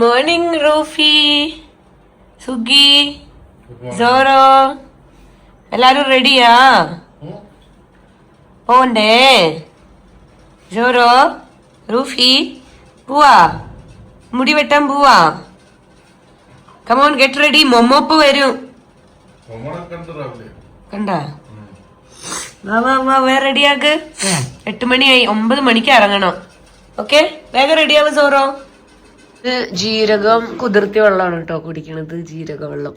Morning Rufi, Sugi, sorrow, എല്ലാരും റെഡിയാ? പോണ്ടേ? സോറോ, റൂഫി, പോവാ? മുടി വെട്ടാൻ പോവാ? Come on get ready. മൊമ്മോപ്പ് വരും. കണ്ട വാ റെഡിയാക്ക്. 8 മണിയായി. 9 മണിക്ക് ഇറങ്ങണം. ഓക്കെ, വേഗം റെഡിയാവും സോറോ. ഇത് ജീരകം കുതിർത്തിയ വെള്ളമാണ് കേട്ടോ കുടിക്കണത്. ജീരക വെള്ളം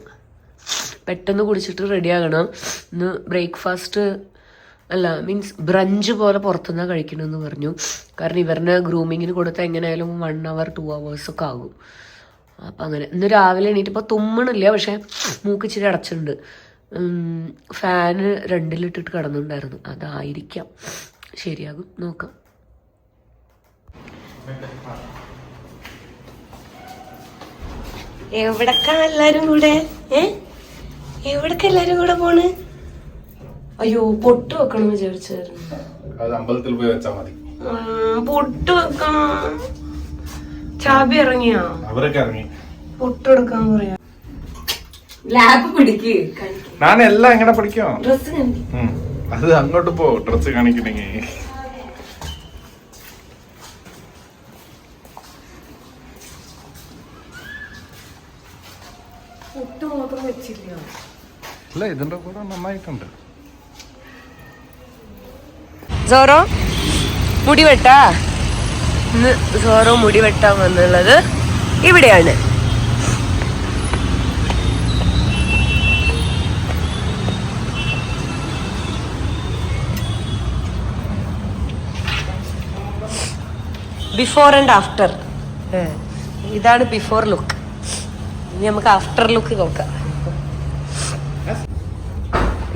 പെട്ടെന്ന് കുടിച്ചിട്ട് റെഡിയാകണം. ഇന്ന് ബ്രേക്ക്ഫാസ്റ്റ് അല്ല, മീൻസ് ബ്രഞ്ച് പോലെ പുറത്തുനിന്നാണ് കഴിക്കണമെന്ന് പറഞ്ഞു. കാരണം ഇവരുടെ ഗ്രൂമിങ്ങിന് കൊടുത്താൽ എങ്ങനെയായാലും 1 hour 2 hours ഒക്കെ ആകും. അപ്പം അങ്ങനെ ഇന്ന് രാവിലെ എണീറ്റിപ്പോൾ തുമ്മണില്ല, പക്ഷെ മൂക്കിച്ചിരി അടച്ചിട്ടുണ്ട്. ഫാന് 2-ലിട്ടിട്ട് കിടന്നുണ്ടായിരുന്നു. അതായിരിക്കാം, ശരിയാകും, നോക്കാം. എവിടക്കാ എല്ലാരും കൂടെ? എവിടക്ക എല്ലാരും കൂടെ പോണ്? അയ്യോ, പൊട്ട് വെക്കണം വിചാരിച്ചായിരുന്നു. അമ്പലത്തിൽ പോയി വെച്ചാ മതി. പൊട്ട് വെക്കണം. ചാബി ഇറങ്ങിയാ? അവരൊക്കെ ഇറങ്ങി. പൊട്ടെടുക്കാൻ പറയാ. ലാബ് പിടിക്ക്. ഞാൻ എല്ലാം എങ്ങനെ പഠിക്കോ? ഡ്രസ് അത് അങ്ങോട്ട് പോ, ഡ്രസ് കാണിക്കണെങ്കിൽ. പൊട്ട് മാത്രം വെച്ചില്ല. അല്ല, ഇതിന്റെ കൂടെ നന്നായിട്ടുണ്ട്. സോറോ മുടി വെട്ടാ? ഇന്ന് സോറോ മുടി വെട്ടാൻ വന്നുള്ളത് ഇവിടെയാണ്. Before and after. ഇതാണ് ബിഫോർ ലുക്ക്. ഇനി നമുക്ക് ആഫ്റ്റർ ലുക്ക് നോക്കാം.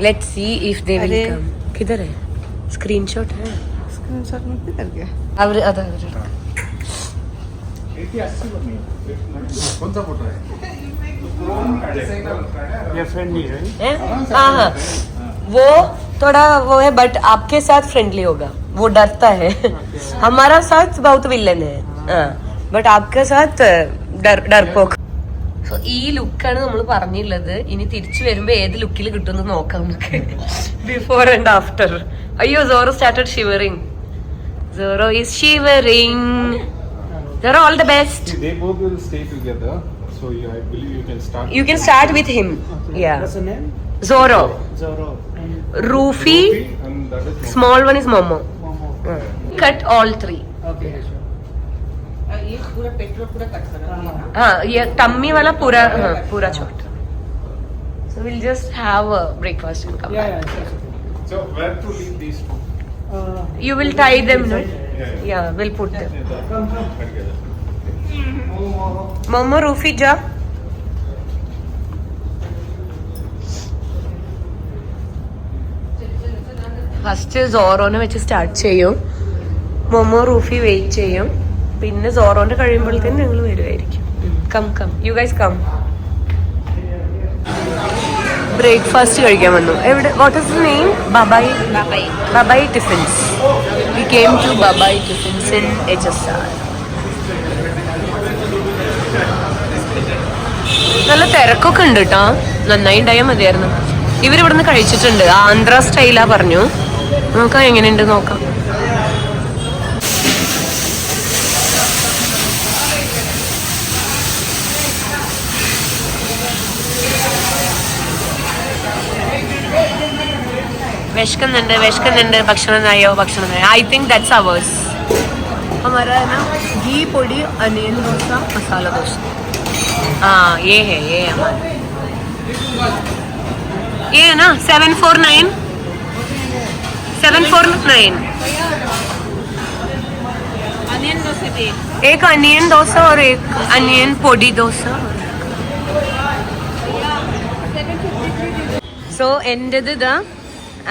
Let's see if they will come. കിധർ है स्क्रीनशॉट है? स्क्रीनशॉट में किधर गया? അവർ അത് कौन सा फोटो है? ये फ्रेंडली है। हाँ, वो थोड़ा वो है, बट आपके साथ फ्रेंडली होगा. वो डरता है. हमारा साथ बहुत विलन है, बट आपके साथ डरपोक. സോ ഈ ലുക്കാണ് നമ്മൾ പറഞ്ഞുള്ളത്. ഇനി തിരിച്ചു വരുമ്പോ ഏത് ലുക്കിൽ കിട്ടുമെന്ന് നോക്കാം നമുക്ക്. Before and after. അയ്യോ, Zoro started shivering. Zoro is shivering. Zoro, all the best. They both will stay together, so I believe you can start. You can start with him. Yeah. What's the name? Zoro. Zoro. Rufi. And that is Small one is Momo. Momo. Cut all 3. Okay, sure. ये पूरा petrol पूरा cut करना है ना? हाँ, ये tummy वाला पूरा, हाँ, पूरा छोट. So we'll just have a breakfast and come Yeah, back. yeah, sure. So where to leave these two? You will tie them, no? Yeah. Yeah, we'll put them. Come, come. Together. Momo, Rufi, ja. First സോറോനെ വെച്ച് start ചെയ്യും. Momo, Rufi wait ചെയ്യും. പിന്നെ സോറോന്റെ കഴിയുമ്പോഴത്തേന് ഞങ്ങൾ വരുമായിരിക്കും. Come come, you guys come. Breakfast കഴിക്കാൻ വന്നു. എവിടെ? What is the name? Babai. Babai tiffins. We came to Babai tiffins in HSR. നല്ല തിരക്കൊക്കെ ഉണ്ട് കേട്ടോ. നന്നായി ഉണ്ടായാൽ മതിയായിരുന്നു. ഇവരിവിടുന്ന് കഴിച്ചിട്ടുണ്ട്. ആന്ധ്ര സ്റ്റൈലാ പറഞ്ഞു. നോക്കാം എങ്ങനെയുണ്ട് നോക്കാം. വിശക്കുന്നുണ്ട്. ഭക്ഷണം നായോ? I think that's ours. हमारा ना घी पोड़ी अनियन डोसा मसाला डोसा. हाँ, ये है हमारा. ये है ना 749. अनियन डोसे दे. एक अनियन डोसा और एक अनियन पोड़ी डोसा. സോ എൻ്റെത് ഇതാ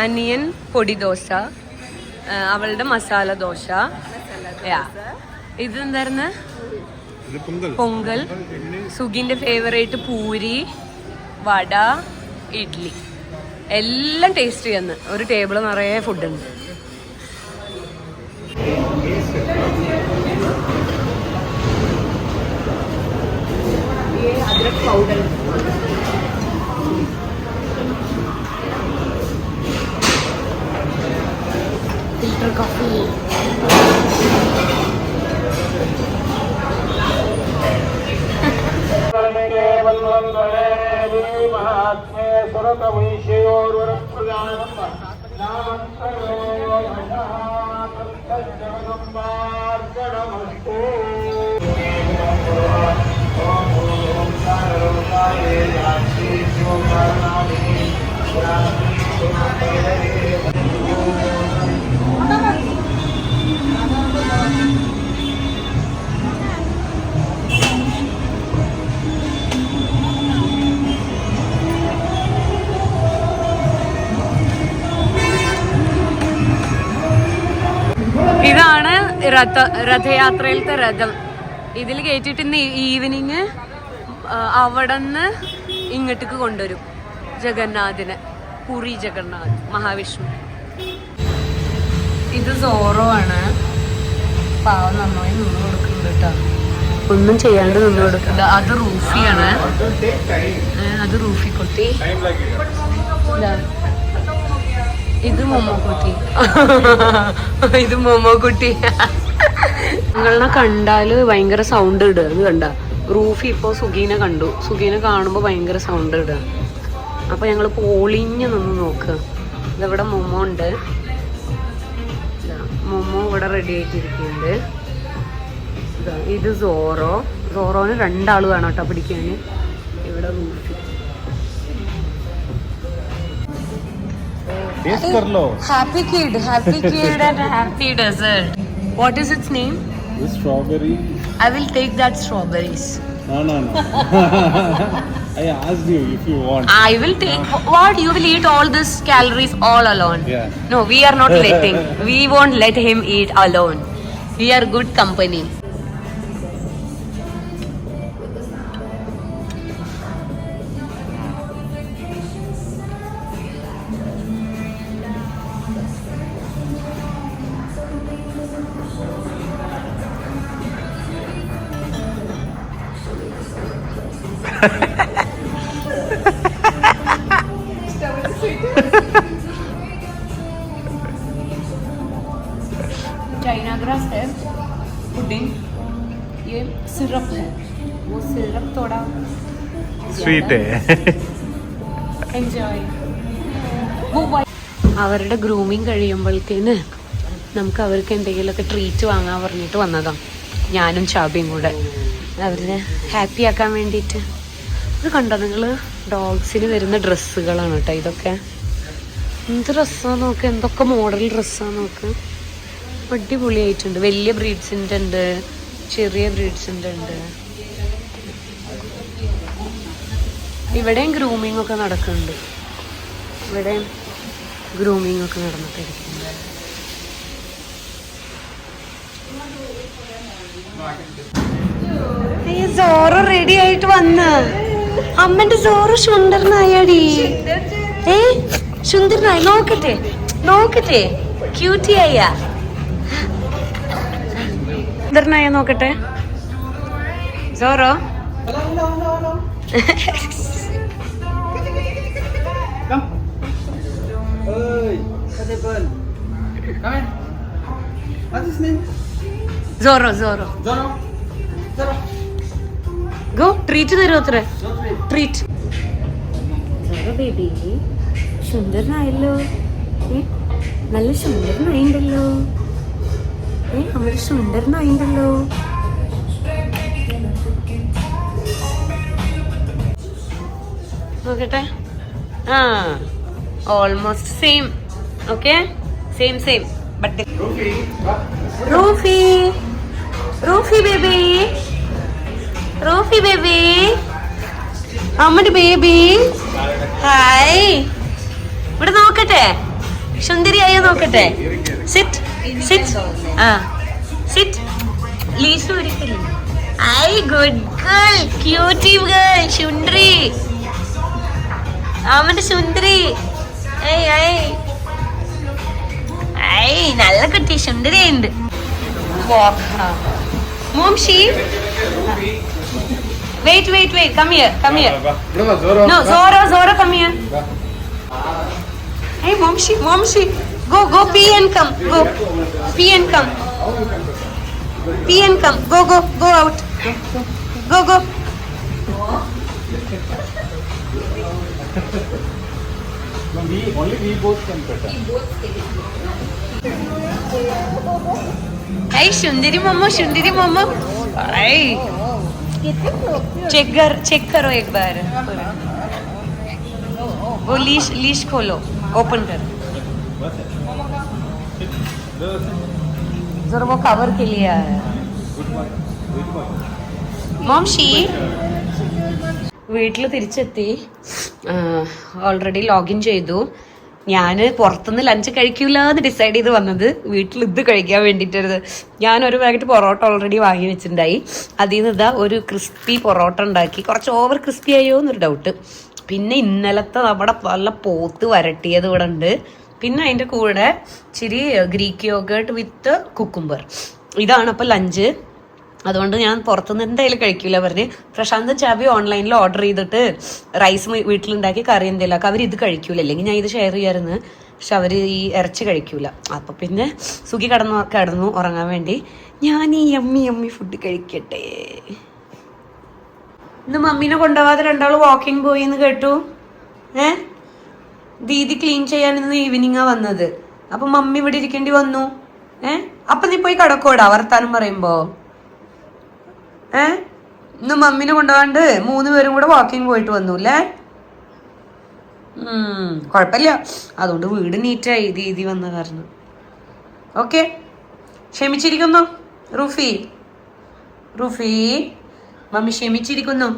അനിയൻ പൊടി ദോശ, അവളുടെ മസാല ദോശ. ഇതെന്തായിരുന്നു? പൊങ്കൽ. സുഗിന്റെ ഫേവറേറ്റ് പൂരി, വട, ഇഡ്ലി. എല്ലാം ടേസ്റ്റ് ചെയ്യുന്നു. ഒരു ടേബിൾ നിറയെ ഫുഡുണ്ട്. मिल्क पाउडर फिल्टर कॉफी ഇതാണ് രഥയാത്രയിലത്തെ രഥം. ഇതിൽ കയറ്റിട്ട് ഇന്ന് ഈവനിങ് അവിടെ നിന്ന് ഇങ്ങോട്ടേക്ക് കൊണ്ടുവരും ജഗന്നാഥിനെ. പുരി ജഗന്നാഥ് മഹാവിഷ്ണു. ഇത് സോറോ ആണ്. പാവം നന്നായി നിന്ന് കൊടുക്കുന്നുണ്ട് കേട്ടോ. ഒന്നും ചെയ്യാണ്ട് നിന്ന് കൊടുക്കുന്നത്. അത് റൂഫിയാണ്. അത് റൂഫി കുട്ടി. ഇത് മോമോക്കുട്ടി. ഇത് മോമോക്കുട്ടി. നിങ്ങളെ കണ്ടാല് ഭയങ്കര സൗണ്ട് ഇടുക. ഇത് കണ്ട റൂഫി ഇപ്പൊ സുഗീനെ കണ്ടു. സുഗീനെ കാണുമ്പോ ഭയങ്കര സൗണ്ട് ഇടുക. അപ്പൊ ഞങ്ങള് പോളിഞ്ഞ് നിന്ന് നോക്കുക. ഇതവിടെ മോമോ ഉണ്ട്. മോമോ ഇവിടെ റെഡി ആയിട്ടിരിക്കുന്നുണ്ട്. ഇത് സോറോ. സോറോന് 2 ആള് വേണം കേട്ടോ പിടിക്കാന്. ഇവിടെ Rufi. Happy kid and happy dessert. What is its name? This strawberry. I will take that strawberries. No. I asked you if you want. I will take. What? You will eat all this calories all alone? Yeah. No, we are not letting. We won't let him eat alone. We are good company. China grass है, pudding, ये syrup है. वो syrup थोड़ा Sweet है. Enjoy. അവരുടെ grooming കഴിയുമ്പോഴത്തേന് നമുക്ക് അവർക്ക് എന്തെങ്കിലുമൊക്കെ ട്രീറ്റ് വാങ്ങാൻ പറഞ്ഞിട്ട് വന്നതാണ്. ഞാനും ചാബിയും കൂടെ അവരെ ഹാപ്പി ആക്കാൻ വേണ്ടിയിട്ട്. ഇത് കണ്ടോ നിങ്ങൾ? ഡോഗ്സിന് വരുന്ന ഡ്രസ്സുകളാണ് കേട്ടോ ഇതൊക്കെ. എന്ത് ഡ്രസ്സാണ് നോക്ക്, എന്തൊക്കെ മോഡൽ ഡ്രസ്സാണ് നോക്ക്. അടിപൊളിയായിട്ടുണ്ട്. വലിയ ബ്രീഡ്സിൻ്റെ ഉണ്ട്, ചെറിയ ബ്രീഡ്സിൻ്റെ ഉണ്ട്. ഇവിടെയും ഗ്രൂമിംഗ് ഒക്കെ നടക്കുന്നുണ്ട്. ഇവിടെയും ഗ്രൂമിംഗ് ഒക്കെ നടന്നിട്ടിരിക്കുന്നുണ്ട്. സോറോ റെഡി ആയിട്ട് വന്ന്. അമ്മന്റെ സോറോ സുന്ദരനായടി. സുന്ദരനായി. നോക്കട്ടെ ക്യൂട്ടിയായ സുന്ദരനായ നോക്കട്ടെ സോറോ. Sorrow go. ട്രീറ്റ് തരുമോ? അത്ര ട്രീറ്റ്. ബേബി സുന്ദരനായല്ലോ. നല്ല സുന്ദരനായിണ്ടല്ലോ. അവര് സുന്ദരനായിണ്ടല്ലോ. നോക്കട്ടെ. ആ almost same. Okay same but Rufi baby അമ്മയുടെ ബേബി. ഹായ്. ഇവിടെ നോക്കട്ടെ, സുന്ദരിയായോ നോക്കട്ടെ. സിറ്റ്. ആ സിറ്റ്. ലീസു ഒരിക്കലും. ഐ ഗുഡ് ഗേൾ, ക്യൂട്ടി ഗേൾ, സുന്ദരി. അവന്റെ സുന്ദരി. നല്ല കുട്ടി, സുന്ദരിയുണ്ട്. മോംഷി Wait. Come here. No, Zoro, come here. Hey, Momshi. Go, pee and come. Go. Pee and come. Go out. Go. Only we both can pet her. Hey, Shundiri Momo. Hey. Check करो एक बार. वो leash खोलो, open कर. जरा वो cover के लिए आया है. മോംഷി വീട്ടിൽ തിരിച്ചെത്തി. ഓൾറെഡി ലോഗിൻ ചെയ്തു. ഞാൻ പുറത്തുനിന്ന് ലഞ്ച് കഴിക്കൂല എന്ന് ഡിസൈഡ് ചെയ്ത് വന്നത് വീട്ടിൽ ഇത് കഴിക്കാൻ വേണ്ടിയിട്ടത്. ഞാനൊരു പാക്കറ്റ് പൊറോട്ട ഓൾറെഡി വാങ്ങി വെച്ചിട്ടുണ്ടായി. അതിൽ നിന്ന് ഇതാ ഒരു ക്രിസ്പി പൊറോട്ട ഉണ്ടാക്കി. കുറച്ച് ഓവർ ക്രിസ്പി ആയോ എന്നൊരു ഡൗട്ട്. പിന്നെ ഇന്നലത്തെ നമ്മുടെ നല്ല പോത്ത് വരട്ടിയത് ഇവിടെ ഉണ്ട്. പിന്നെ അതിൻ്റെ കൂടെ ഇച്ചിരി ഗ്രീക്ക് യോഗേർട്ട് വിത്ത് കുക്കുംബർ. ഇതാണ് അപ്പോൾ ലഞ്ച്. അതുകൊണ്ട് ഞാൻ പുറത്തുനിന്ന് എന്തായാലും കഴിക്കില്ല പറഞ്ഞ് പ്രശാന്ത് ചാബി ഓൺലൈനിൽ ഓർഡർ ചെയ്തിട്ട് റൈസ് വീട്ടിലുണ്ടാക്കി കറി എന്തെങ്കിലും അവർ ഇത് കഴിക്കൂല. അല്ലെങ്കിൽ ഞാൻ ഇത് ഷെയർ ചെയ്യാമായിരുന്നു. പക്ഷെ അവർ ഈ ഇറച്ചി കഴിക്കൂല. അപ്പം പിന്നെ സുഖി കിടന്നു ഉറങ്ങാൻ വേണ്ടി ഞാൻ ഈ യമ്മി ഫുഡ് കഴിക്കട്ടെ. ഇന്ന് മമ്മീനെ കൊണ്ടുപോകാതെ രണ്ടാൾ വാക്കിംഗ് പോയി എന്ന് കേട്ടു. ദീദി ക്ലീൻ ചെയ്യാൻ ഇന്ന് ഈവനിങ്ങാ വന്നത്. അപ്പം മമ്മി ഇവിടെ ഇരിക്കേണ്ടി വന്നു. അപ്പം നീ പോയി കിടക്കോടാ വർത്താനം പറയുമ്പോ. ഇന്ന് മമ്മീനെ കൊണ്ടുപോകാണ്ട് 3 പേരും കൂടെ വാക്കിംഗ് പോയിട്ട് വന്നു അല്ലേ? കുഴപ്പമില്ല. അതുകൊണ്ട് വീട് നീറ്റായി ദീദി വന്ന കാരണം. ഓക്കെ, ക്ഷമിച്ചിരിക്കുന്നു റുഫി. മമ്മി ക്ഷമിച്ചിരിക്കുന്നു.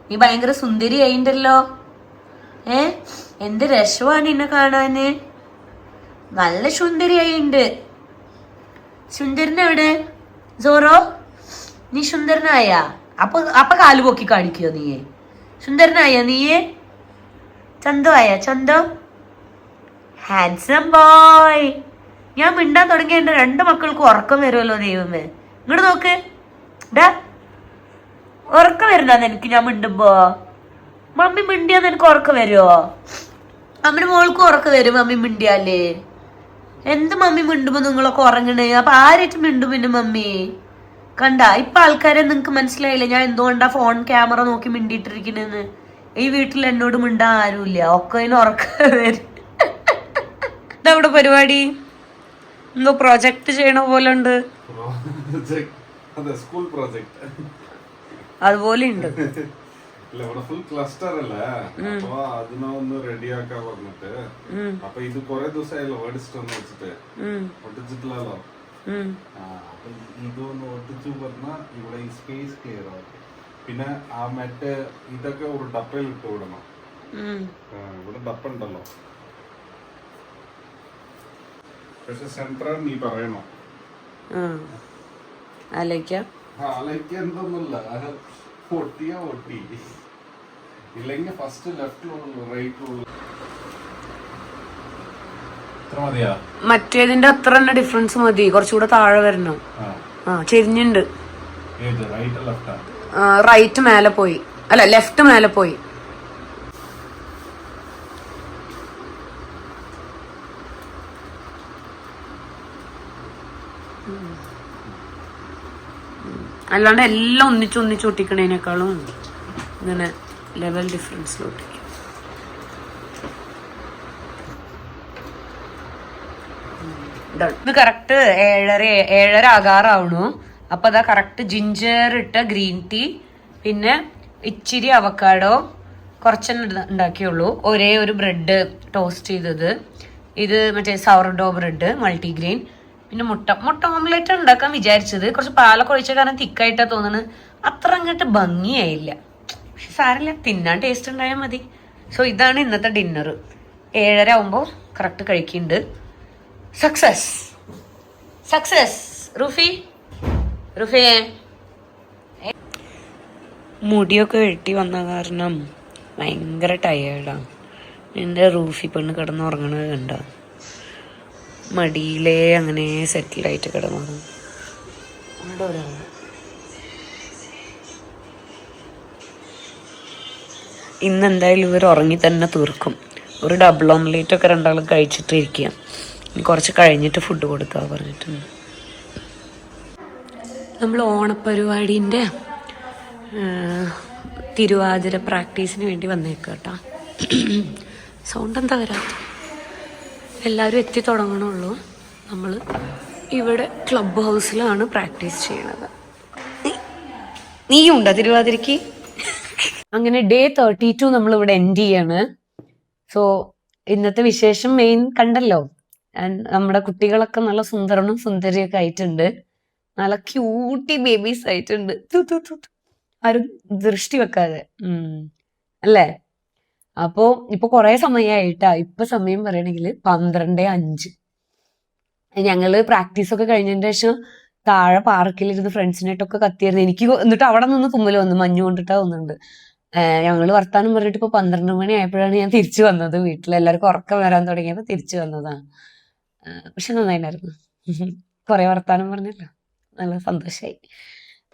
നീ ഭയങ്കര സുന്ദരി ആയിണ്ടല്ലോ. എന്ത് രസമാണ് എന്നെ കാണാന്. നല്ല സുന്ദരി ആയിണ്ട്. സുന്ദരനെവിടെ സോറോ? നീ സുന്ദരനായ? അപ്പൊ കാല് പൊക്കി കാണിക്കോ നീയെ? സുന്ദരനായ നീയെ? ചന്തോ ഹാൻസം ബോയ്. ഞാൻ മിണ്ടാൻ തുടങ്ങിയ എന്റെ 2 മക്കൾക്ക് ഉറക്കം വരുമല്ലോ ദൈവമേ. ഇങ്ങോട്ട് നോക്ക് ഡാ, ഉറക്കം വരുന്ന എനിക്ക് ഞാൻ മിണ്ടുമ്പോ. മമ്മി മിണ്ടിയാന്ന് എനിക്ക് ഉറക്കം വരുമോ? അമ്മയുടെ മോൾക്കും ഉറക്കം വരും മമ്മി മിണ്ടിയാലേ. എന്ത് മമ്മി മിണ്ടുമ്പോ നിങ്ങളൊക്കെ ഉറങ്ങണേ? അപ്പൊ ആരായിട്ട് മിണ്ടും പിന്നെ മമ്മി? കണ്ട ഇപ്പൊ ആൾക്കാരെ നിങ്ങക്ക് മനസ്സിലായില്ല ഞാൻ എന്തുകൊണ്ടാ ഫോൺ ക്യാമറ നോക്കി മിണ്ടിയിട്ടിരിക്കണെന്ന്. ഈ വീട്ടിൽ എന്നോട് മിണ്ടാൻ ആരുമില്ല. ഒക്കെ ഉറക്കം വരും. ഇതവിടെ പരിപാടി എന്തോ പ്രൊജക്ട് ചെയ്യണ പോലെ ഉണ്ട്. അതുപോലെ ഉണ്ട്. ഫുൾ ക്ലസ്റ്റർ അല്ലേ, അപ്പൊ അതിനൊന്ന് റെഡിയാക്കാൻ പറഞ്ഞിട്ട്. അപ്പൊ ഇത് കൊറേ ദിവസമായല്ലോ വേടിച്ചിട്ടൊന്ന് വെച്ചിട്ട് ഒട്ടിച്ചിട്ടില്ലല്ലോ. ഇതൊന്ന് ഒട്ടിച്ചു പറഞ്ഞാ ഇവിടെ ഈ സ്പേസ് ക്ലിയർ ആവും. പിന്നെ ആ മറ്റേ ഇതൊക്കെ ഒരു ഡപ്പയിൽ ഇട്ട് വിടണം. ഇവിടെ ഡപ്പ ഉണ്ടല്ലോ. പക്ഷെ സെൻട്രൽ നീ പറയണോ അലയ്ക്ക എന്തൊന്നുമില്ല. പൊട്ടിയാ പൊട്ടി. ഇല്ലെങ്കിൽ ഫസ്റ്റ് ലെഫ്റ്റിലുള്ള റൈറ്റിലുള്ള മറ്റേതിന്റെ അത്ര തന്നെ ഡിഫറൻസ് മതി. കുറച്ചുകൂടെ താഴെ വരണം. ചെരിഞ്ഞുണ്ട്. റൈറ്റ് മേലെ പോയി, അല്ല ലെഫ്റ്റ് മേലെ പോയി. അല്ലാണ്ട് എല്ലാം ഒന്നിച്ച് ഒട്ടിക്കണേനേക്കാളും ഇങ്ങനെ ലെവൽ ഡിഫറൻസിലൊട്ടിക്കും. ഇത് കറക്റ്റ് 7:30 ആകാറാവണു. അപ്പൊ അതാ കറക്റ്റ് ജിഞ്ചർ ഇട്ട ഗ്രീൻ ടീ, പിന്നെ ഇച്ചിരി അവക്കാഡോ കുറച്ചെണ്ണം ഉണ്ടാക്കിയുള്ളൂ. ഒരേ ഒരു ബ്രെഡ് ടോസ്റ്റ് ചെയ്തത്. ഇത് മറ്റേ സൗർഡോ ബ്രെഡ് മൾട്ടിഗ്രെയിൻ. പിന്നെ മുട്ട ഓംലെറ്റ് ഉണ്ടാക്കാൻ വിചാരിച്ചത്. കുറച്ച് പാലൊക്കെ ഒഴിച്ച കാരണം തിക്കായിട്ടാ തോന്നുന്നത്. അത്ര അങ്ങോട്ട് ഭംഗിയായില്ല. പക്ഷെ സാരമില്ല, തിന്നാൻ ടേസ്റ്റ് ഉണ്ടായാൽ മതി. സോ ഇതാണ് ഇന്നത്തെ ഡിന്നർ. 7:30 ആവുമ്പോൾ കറക്റ്റ് കഴിക്കുന്നുണ്ട്. സക്സസ് റുഫിയെ മുടിയൊക്കെ വെട്ടി വന്ന കാരണം ഭയങ്കര ടയേർഡാണ്. എൻ്റെ റൂഫി പെണ്ണ് കിടന്നുറങ്ങണത് കണ്ട മടിയിലേ അങ്ങനെ സെറ്റിലായിട്ട് കിടന്നുറങ്ങും. ഇന്ന് എന്തായാലും ഇവർ ഉറങ്ങി തന്നെ തീർക്കും. ഒരു ഡബിൾ ഓംലേറ്റ് ഒക്കെ രണ്ടാളും കഴിച്ചിട്ട് ഇരിക്കുക. ഇനി കുറച്ച് കഴിഞ്ഞിട്ട് ഫുഡ് കൊടുക്കാൻ പറഞ്ഞിട്ടുണ്ട്. നമ്മൾ ഓണപ്പരിപാടീൻ്റെ തിരുവാതിര പ്രാക്ടീസിന് വേണ്ടി വന്നേക്കാം കേട്ടോ. സൗണ്ട് എന്താ വരാത്ത? എല്ലാവരും എത്തി തുടങ്ങണുള്ളൂ. നമ്മൾ ഇവിടെ ക്ലബ് ഹൗസിലാണ് പ്രാക്ടീസ് ചെയ്യണത്. നീയും ഉണ്ടോ തിരുവാതിരക്ക്? അങ്ങനെ ഡേ 32 നമ്മൾ ഇവിടെ എൻഡ് ചെയ്യാണ്. സോ ഇന്നത്തെ വിശേഷം മെയിൻ കണ്ടല്ലോ. നമ്മുടെ കുട്ടികളൊക്കെ നല്ല സുന്ദരനും സുന്ദരിയൊക്കെ ആയിട്ടുണ്ട്. നല്ല ക്യൂട്ടി ബേബീസ് ആയിട്ടുണ്ട്. ആരും ദൃഷ്ടി വെക്കാതെ അല്ലേ? അപ്പോ ഇപ്പൊ കൊറേ സമയമായിട്ടാ. ഇപ്പൊ സമയം പറയണെങ്കിൽ 12:05. ഞങ്ങള് പ്രാക്ടീസ് ഒക്കെ കഴിഞ്ഞതിന് ശേഷം താഴെ പാർക്കിലിരുന്ന് ഫ്രണ്ട്സിനായിട്ടൊക്കെ കത്തിയായിരുന്നു. എനിക്ക് എന്നിട്ട് അവിടെ നിന്ന് തുമ്മല് വന്നു, മഞ്ഞു കൊണ്ടിട്ടാ വന്നിട്ടുണ്ട്. ഞങ്ങള് വർത്താനം പറഞ്ഞിട്ട് ഇപ്പൊ 12 മണി ആയപ്പോഴാണ് ഞാൻ തിരിച്ചു വന്നത്. വീട്ടിലെല്ലാവർക്കും ഉറക്കം വരാൻ തുടങ്ങിയപ്പോ തിരിച്ചു വന്നതാണ്. പക്ഷെ നന്നായിരുന്നു. കുറെ വർത്താനം പറഞ്ഞല്ലോ, നല്ല സന്തോഷായി.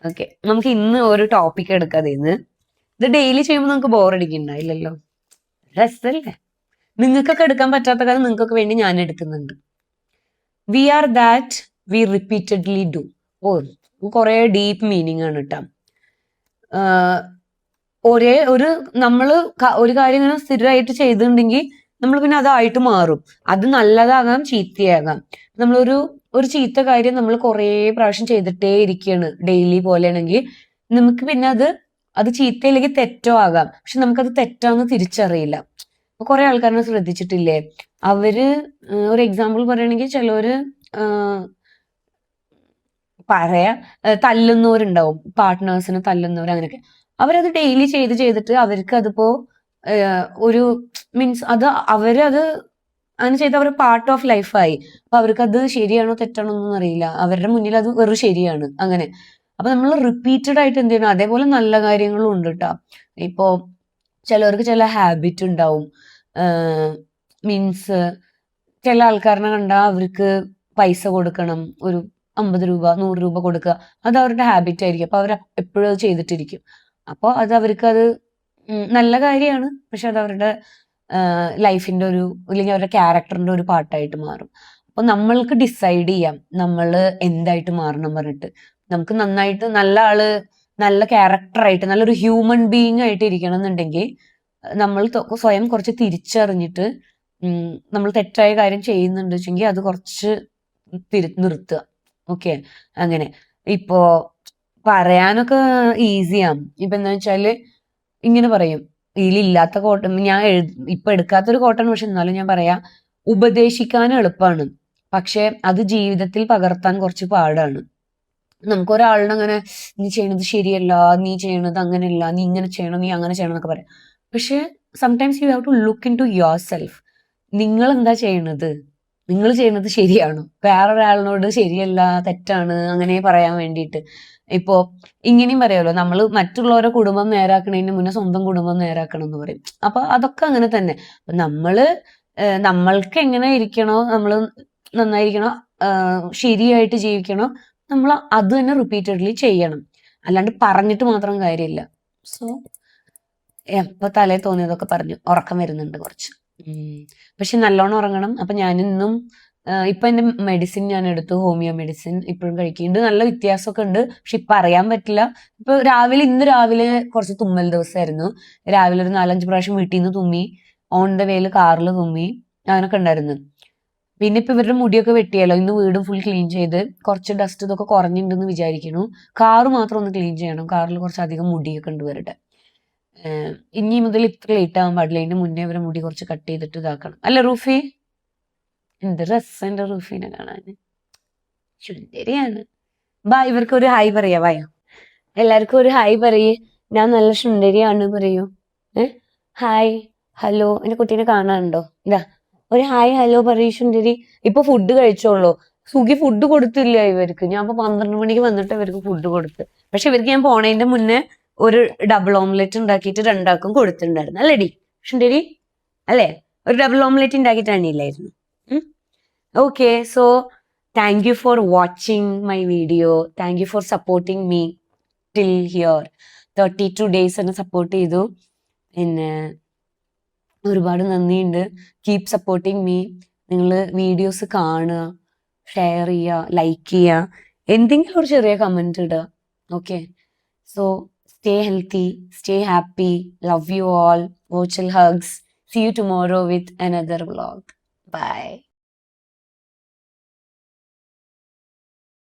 ഓക്കെ, നമുക്ക് ഇന്ന് ഒരു ടോപ്പിക് എടുക്കാതെ. ഇത് ഡെയിലി ചെയ്യുമ്പോൾ നമുക്ക് ബോറടിക്കണ്ടായില്ലല്ലോ, രസല്ലേ? നിങ്ങൾക്കൊക്കെ എടുക്കാൻ പറ്റാത്ത കാര്യം നിങ്ങൾക്കൊക്കെ വേണ്ടി ഞാൻ എടുക്കുന്നുണ്ട്. We are that we repeatedly do. കുറെ ഡീപ്പ് മീനിങ് ആണ് കേട്ടോ. നമ്മള് ഒരു കാര്യം ഇങ്ങനെ സ്ഥിരമായിട്ട് ചെയ്തിട്ടുണ്ടെങ്കിൽ നമ്മൾ പിന്നെ അതായിട്ട് മാറും. അത് നല്ലതാകാം, ചീത്തയാകാം. ഒരു ചീത്ത കാര്യം നമ്മൾ കുറേ പ്രാവശ്യം ചെയ്തിട്ടേ ഇരിക്കുകയാണ് ഡെയിലി പോലെയാണെങ്കിൽ നമുക്ക് പിന്നെ അത് ചീത്തയില്ലെങ്കിൽ തെറ്റോ ആകാം. പക്ഷെ നമുക്കത് തെറ്റാന്ന് തിരിച്ചറിയില്ല. അപ്പൊ കുറെ ആൾക്കാരെ ശ്രദ്ധിച്ചിട്ടില്ലേ, അവര് ഒരു എക്സാമ്പിൾ പറയുകയാണെങ്കിൽ ചിലവര് തല്ലുന്നവരുണ്ടാവും, പാർട്ട്നേഴ്സിനെ തല്ലുന്നവർ, അങ്ങനെയൊക്കെ. അവരത് ഡെയിലി ചെയ്തിട്ട് അവർക്ക് അതിപ്പോ ഒരു മീൻസ് അവരത് അങ്ങനെ ചെയ്ത് അവരുടെ പാർട്ട് ഓഫ് ലൈഫായി. അപ്പൊ അവർക്കത് ശരിയാണോ തെറ്റാണോ ഒന്നും അറിയില്ല. അവരുടെ മുന്നിൽ അത് വെറും ശരിയാണ് അങ്ങനെ. അപ്പൊ നമ്മൾ റിപ്പീറ്റഡ് ആയിട്ട് എന്ത് ചെയ്യണം? അതേപോലെ നല്ല കാര്യങ്ങളും ഉണ്ട് കേട്ടോ. ഇപ്പോ ചിലവർക്ക് ചില ഹാബിറ്റ് ഉണ്ടാവും. മീൻസ് ചില ആൾക്കാരനെ കണ്ടാൽ അവർക്ക് പൈസ കൊടുക്കണം, ഒരു 50 രൂപ 100 രൂപ കൊടുക്കുക. അത് അവരുടെ ഹാബിറ്റ് ആയിരിക്കും. അപ്പൊ അവർ എപ്പോഴും അത് ചെയ്തിട്ടിരിക്കും. അപ്പോൾ അവർക്ക് നല്ല കാര്യമാണ്. പക്ഷെ അത് അവരുടെ ലൈഫിന്റെ അല്ലെങ്കിൽ അവരുടെ ക്യാരക്ടറിന്റെ ഒരു പാർട്ടായിട്ട് മാറും. അപ്പൊ നമ്മൾക്ക് ഡിസൈഡ് ചെയ്യാം നമ്മൾ എന്തായിട്ട് മാറണം പറഞ്ഞിട്ട്. നമുക്ക് നന്നായിട്ട് നല്ല ക്യാരക്ടറായിട്ട് നല്ലൊരു ഹ്യൂമൻ ബീയിങ് ആയിട്ട് ഇരിക്കണം എന്നുണ്ടെങ്കിൽ നമ്മൾ സ്വയം കുറച്ച് തിരിച്ചറിഞ്ഞിട്ട് നമ്മൾ തെറ്റായ കാര്യം ചെയ്യുന്നുണ്ട് വെച്ചെങ്കിൽ അത് കുറച്ച് നിർത്തുക. ഓക്കെ, അങ്ങനെ. ഇപ്പോ പറയാനൊക്കെ ഈസിയാണ്. ഇപ്പൊ എന്താ വെച്ചാല് ഇങ്ങനെ പറയും, ഇതിലില്ലാത്ത കോട്ടൺ ഞാൻ ഇപ്പൊ എടുക്കാത്തൊരു കോട്ടൺ, പക്ഷെ എന്നാലും ഞാൻ പറയാം, ഉപദേശിക്കാൻ എളുപ്പമാണ്, പക്ഷെ അത് ജീവിതത്തിൽ പകർത്താൻ കുറച്ച് പാടാണ്. നമുക്കൊരാളിനെ അങ്ങനെ നീ ചെയ്യണത് ശരിയല്ല, നീ ചെയ്യണത് അങ്ങനെയല്ല, നീ ഇങ്ങനെ ചെയ്യണം, നീ അങ്ങനെ ചെയ്യണം എന്നൊക്കെ പറയാം. പക്ഷെ sometimes you have to look into yourself. നിങ്ങൾ എന്താ ചെയ്യണത്? നിങ്ങൾ ചെയ്യുന്നത് ശരിയാണോ? വേറൊരാളിനോട് ശരിയല്ല, തെറ്റാണ് അങ്ങനെ പറയാൻ വേണ്ടിയിട്ട്. ഇപ്പോ ഇങ്ങനെയും പറയാമല്ലോ, നമ്മൾ മറ്റുള്ളവരുടെ കുടുംബം നേരാക്കണതിന് മുന്നേ സ്വന്തം കുടുംബം നേരാക്കണം എന്ന് പറയും. അപ്പൊ അതൊക്കെ അങ്ങനെ തന്നെ. നമ്മൾക്ക് എങ്ങനെ ഇരിക്കണോ, നമ്മൾ നന്നായിരിക്കണോ, ശരിയായിട്ട് ജീവിക്കണോ, നമ്മൾ അത് തന്നെ റിപ്പീറ്റഡ്ലി ചെയ്യണം. അല്ലാണ്ട് പറഞ്ഞിട്ട് മാത്രം കാര്യമില്ല. സോ എപ്പൊ തലേ തോന്നിയതൊക്കെ പറഞ്ഞു. ഉറക്കം വരുന്നുണ്ട് കുറച്ച്, പക്ഷെ നല്ലോണം ഉറങ്ങണം. അപ്പൊ ഞാനിന്നും ഇപ്പൊ എന്റെ മെഡിസിൻ ഞാൻ എടുത്തു, ഹോമിയോ മെഡിസിൻ ഇപ്പോഴും കഴിക്കുന്നുണ്ട്. നല്ല വ്യത്യാസമൊക്കെ ഉണ്ട്, പക്ഷെ ഇപ്പൊ അറിയാൻ പറ്റില്ല. ഇപ്പൊ ഇന്ന് രാവിലെ കുറച്ച് തുമ്മൽ ദിവസമായിരുന്നു. രാവിലെ ഒരു 4-5 പ്രാവശ്യം വീട്ടിൽ നിന്ന് തുമ്മി, ഓൺ ദ വേയിൽ കാറിൽ തുമ്മി, അങ്ങനൊക്കെ ഉണ്ടായിരുന്നു. പിന്നെ ഇപ്പൊ ഇവരുടെ മുടിയൊക്കെ വെട്ടിയല്ലോ, ഇന്ന് വീടും ഫുൾ ക്ലീൻ ചെയ്ത് കുറച്ച് ഡസ്റ്റ് ഇതൊക്കെ കുറഞ്ഞിട്ടുണ്ടെന്ന് വിചാരിക്കുന്നു. കാറ് മാത്രം ഒന്ന് ക്ലീൻ ചെയ്യണം, കാറിൽ കുറച്ചധികം മുടിയൊക്കെ ഉണ്ട് ഇവരുടെ. ഇനി മുതൽ ഇത്ര ലേറ്റ് ആവാൻ പാടില്ല, അതിന്റെ മുന്നേ ഇവരെ മുടി കുറച്ച് കട്ട് ചെയ്തിട്ട് ഇതാക്കണം. അല്ല റൂഫി? എന്ത് രസം എന്റെ റൂഫിനെ കാണാന്, സുന്ദരിയാണ്. ഇവർക്ക് ഒരു ഹായ് പറയാ, വായോ എല്ലാവർക്കും ഒരു ഹായ് പറയേ. ഞാൻ നല്ല സുന്ദരിയാണ് പറയൂ. Hi hello. എന്റെ കുട്ടീനെ കാണാനുണ്ടോ? ഇതാ ഒരു ഹായ് ഹലോ പറയൂ സുന്ദരി. ഇപ്പൊ ഫുഡ് കഴിച്ചോളൂ. സുഖി ഫുഡ് കൊടുത്തില്ല ഇവർക്ക്. ഞാൻ ഇപ്പൊ 12 മണിക്ക് വന്നിട്ട് ഇവർക്ക് ഫുഡ് കൊടുത്ത്. പക്ഷെ ഇവർക്ക് ഞാൻ പോണതിന്റെ മുന്നേ ഒരു ഡബിൾ ഓംലെറ്റ് ഉണ്ടാക്കിയിട്ട് 2 കൊടുത്തിട്ടുണ്ടായിരുന്നു. അല്ലേടി സുന്ദരി? അല്ലേ? ഒരു ഡബിൾ ഓംലെറ്റ് ഉണ്ടാക്കിയിട്ടാണില്ലായിരുന്നു. Okay, so thank you for watching my video. Thank you for supporting me till here. 32 days എന്നെ സപ്പോർട്ട് ചെയ്തു. പിന്നെ ഒരുപാട് നന്ദിയുണ്ട്. Keep supporting me. നിങ്ങൾ വീഡിയോസ് കാണുക, ഷെയർ ചെയ്യുക, ലൈക്ക് ചെയ്യുക, എന്തെങ്കിലും ഒരു ചെറിയ കമന്റ് ഇടുക. Okay, so stay healthy, stay happy, love you all, virtual hugs. See you tomorrow with another vlog. Bye.